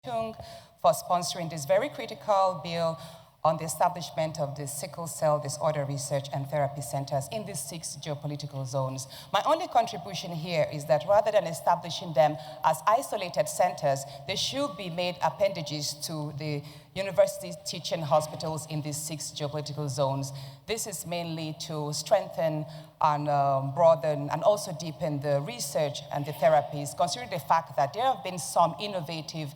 Tung for sponsoring this very critical bill on the establishment of the Sickle Cell Disorder Research and Therapy Centers in these 6 geopolitical zones. My only contribution here is that rather than establishing them as isolated centers, they should be made appendages to the university teaching hospitals in these 6 geopolitical zones. This is mainly to strengthen and broaden and also deepen the research and the therapies, considering the fact that there have been some innovative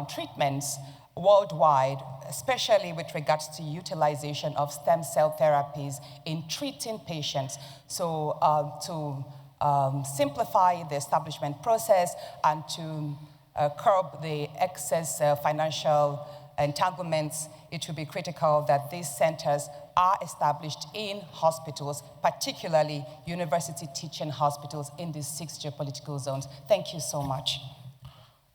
treatments worldwide, especially with regards to utilization of stem cell therapies in treating patients. So to simplify the establishment process and to curb the excess financial entanglements, it will be critical that these centers are established in hospitals, particularly university teaching hospitals in these 6 geopolitical zones. Thank you so much.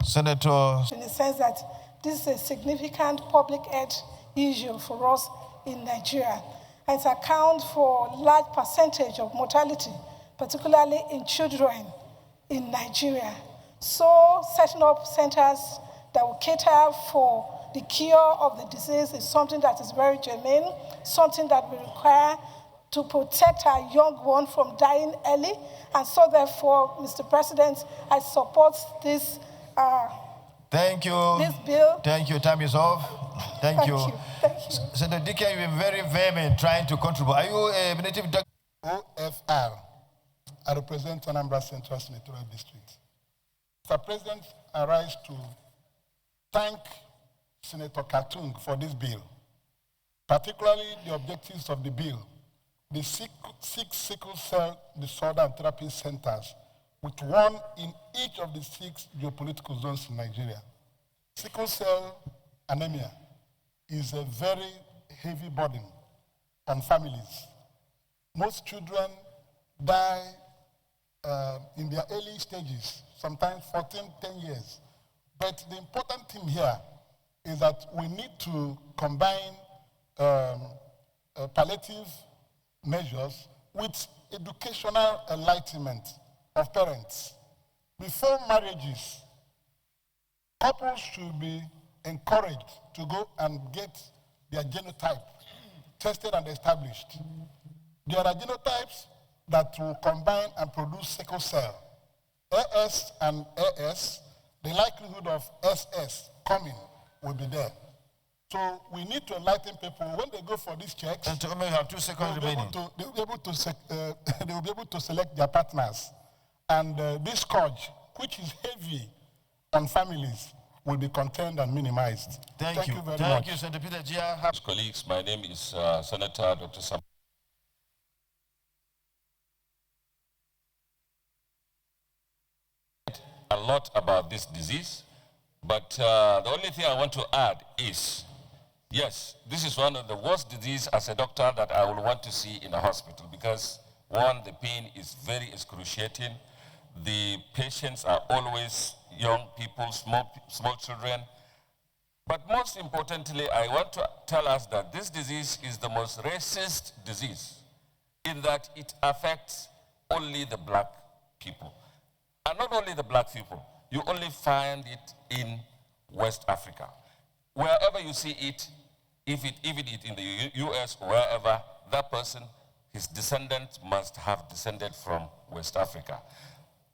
Senator. In the sense that this is a significant public health issue for us in Nigeria. It accounts for a large percentage of mortality, particularly in children in Nigeria. So setting up centers that will cater for the cure of the disease is something that is very germane, something that we require to protect our young ones from dying early. And so therefore, Mr. President, I support this Thank you. This bill. Thank you. Time is off. Thank you. Thank you. Senator Dike, you've been very vehement trying to contribute. Are you a native doctor? OFR. I represent Anambra Central Senatorial District. Mr. President, I rise to thank Senator Katung for this bill, particularly the objectives of the bill. The 6 sickle cell disorder and therapy centers, with 1 in each of the 6 geopolitical zones in Nigeria. Sickle cell anemia is a very heavy burden on families. Most children die in their early stages, sometimes 14, 10 years. But the important thing here is that we need to combine palliative measures with educational enlightenment of parents. Before marriages, couples should be encouraged to go and get their genotype tested and established. There are genotypes that will combine and produce sickle cell. AS and AS, the likelihood of SS coming will be there. So we need to enlighten people when they go for these checks. And to have 2 seconds remaining. They will be able to select their partners. And this scourge, which is heavy on families, will be contained and minimized. Thank you very much. Thank you, Senator Peter Gia. Colleagues, my name is Senator Dr. Sam. A lot about this disease, but the only thing I want to add is, yes, this is one of the worst diseases as a doctor that I would want to see in a hospital because, 1, the pain is very excruciating. The patients are always young people, small children. But most importantly, I want to tell us that this disease is the most racist disease in that it affects only the black people. And not only the black people, you only find it in West Africa. Wherever you see it, if it in the US or wherever, that person, his descendants must have descended from West Africa.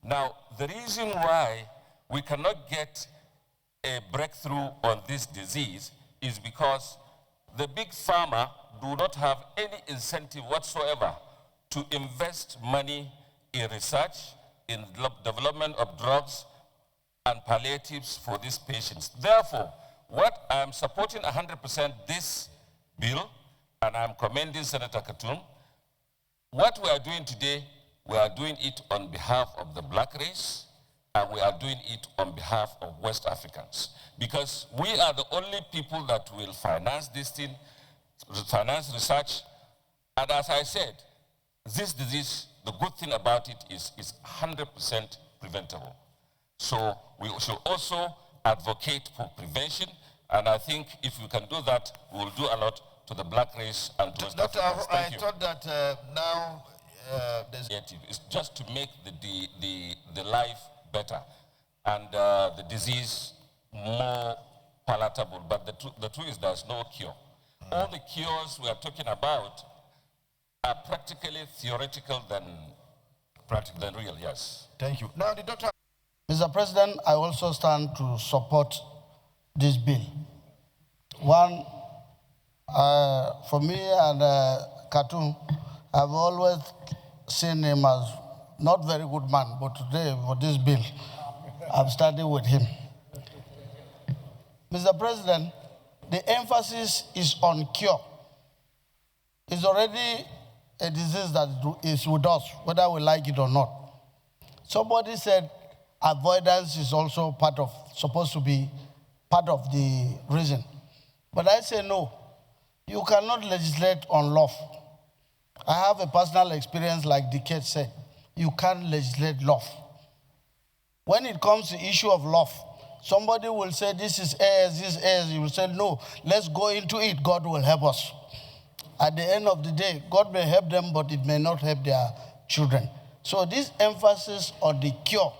Now, the reason why we cannot get a breakthrough on this disease is because the big pharma do not have any incentive whatsoever to invest money in research, in development of drugs and palliatives for these patients. Therefore, what I'm supporting 100% this bill, and I'm commending Senator Katum. What we are doing today, we are doing it on behalf of the black race, and we are doing it on behalf of West Africans. Because we are the only people that will finance this thing, finance research. And as I said, this disease, the good thing about it is 100% preventable. So we should also advocate for prevention, and I think if we can do that, we will do a lot to the black race and to West Africans. I thought that now it's just to make the life better and the disease more palatable. But the truth is there's no cure. All the cures we are talking about are practically theoretical than real, yes. Thank you. Now, the doctor. Mr. President, I also stand to support this bill. One, for me and Khartoum, I've always seen him as not very good man, but today for this bill, I'm standing with him. Mr. President, the emphasis is on cure. It's already a disease that is with us, whether we like it or not. Somebody said avoidance is also supposed to be part of the reason. But I say no. You cannot legislate on love. I have a personal experience, like the kid said. You can't legislate love. When it comes to issue of love, somebody will say this is AIDS, this is AIDS. You will say no, let's go into it. God will help us. At the end of the day, God may help them, but it may not help their children. So this emphasis on the cure,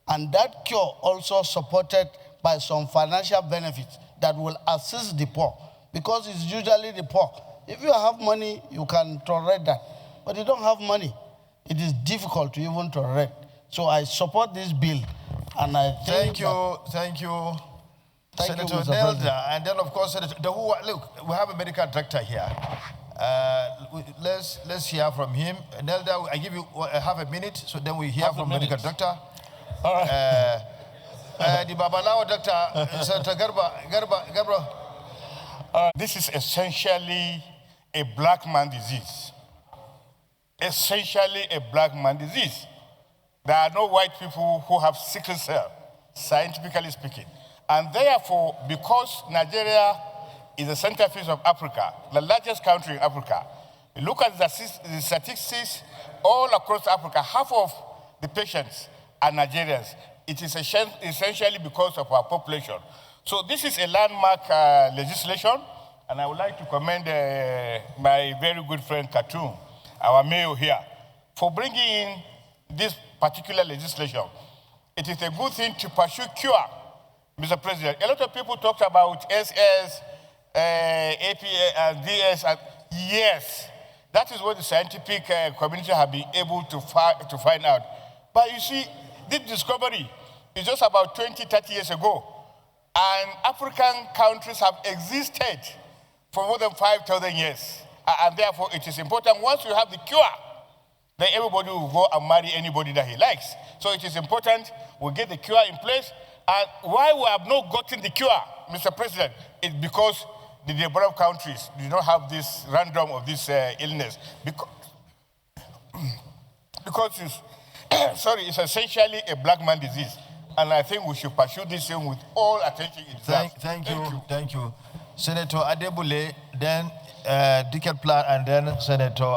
and that cure also supported by some financial benefits that will assist the poor, because it's usually the poor. If you have money, you can tolerate that. But you don't have money, it is difficult to even tolerate. So I support this bill, and I think Thank you, Senator Mr. Nelda. President. And then, of course, Senator, look, we have a medical director here. Let's hear from him. Nelda, I give you half a minute, so then we hear from medical doctor. All right. The Babalawo doctor, Senator Garba. This is essentially a black man disease. Essentially a black man disease. There are no white people who have sickle cell, scientifically speaking. And therefore, because Nigeria is the centerpiece of Africa, the largest country in Africa, you look at the statistics all across Africa, half of the patients are Nigerians. It is essentially because of our population. So this is a landmark legislation, and I would like to commend my very good friend Khartoum, our mayor here, for bringing in this particular legislation. It is a good thing to pursue cure, Mr. President. A lot of people talked about SS, APA, and DS. And yes, that is what the scientific community have been able to find out. But you see, this discovery is just about 20, 30 years ago. And African countries have existed for more than 5,000 years. And therefore, it is important, once you have the cure, then everybody will go and marry anybody that he likes. So it is important we get the cure in place. And why we have not gotten the cure, Mr. President, is because the developed countries do not have this random of this illness. Because it's essentially a black man disease. And I think we should pursue this thing with all attention. Thank you. Senator Adebule, then Dicket Plan, and then Senator